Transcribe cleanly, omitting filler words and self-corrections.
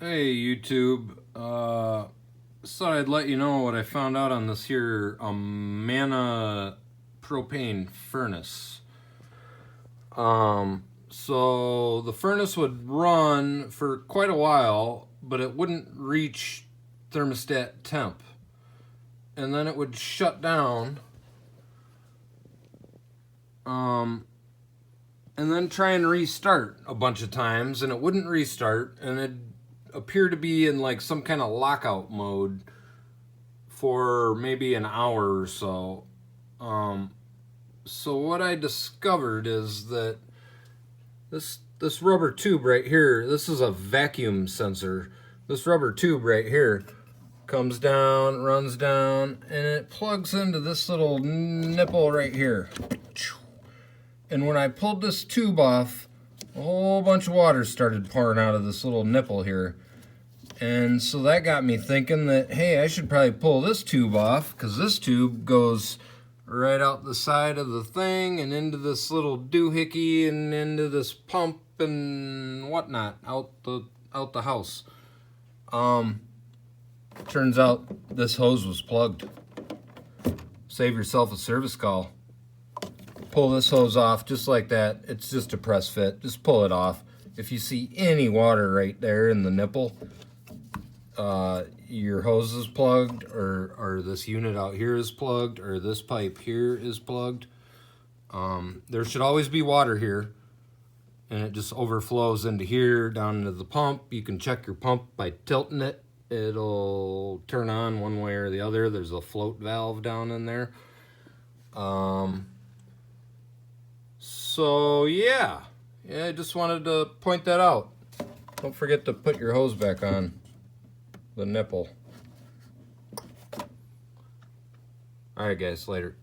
Hey YouTube, thought I'd let you know what I found out on this here Amana propane furnace. So the furnace would run for quite a while, but it wouldn't reach thermostat temp. And then it would shut down, and then try and restart a bunch of times, and it wouldn't restart, and it appear to be in like some kind of lockout mode for maybe an hour or so. So what I discovered is that this rubber tube right here, this is a vacuum sensor. This rubber tube right here comes down, runs down, and it plugs into this little nipple right here. And when I pulled this tube off, a whole bunch of water started pouring out of this little nipple here. And so that got me thinking that, hey, I should probably pull this tube off, because this tube goes right out the side of the thing and into this little doohickey and into this pump and whatnot out the house. Turns out this hose was plugged. Save yourself a service call. Pull this hose off just like that. It's just a press fit. Just pull it off. If you see any water right there in the nipple, your hose is plugged, or this unit out here is plugged, or this pipe here is plugged. There should always be water here, and it just overflows into here, down into the pump. You can check your pump by tilting it. It'll turn on one way or the other. There's a float valve down in there. So yeah, I just wanted to point that out. Don't forget to put your hose back on the nipple. All right, guys, later.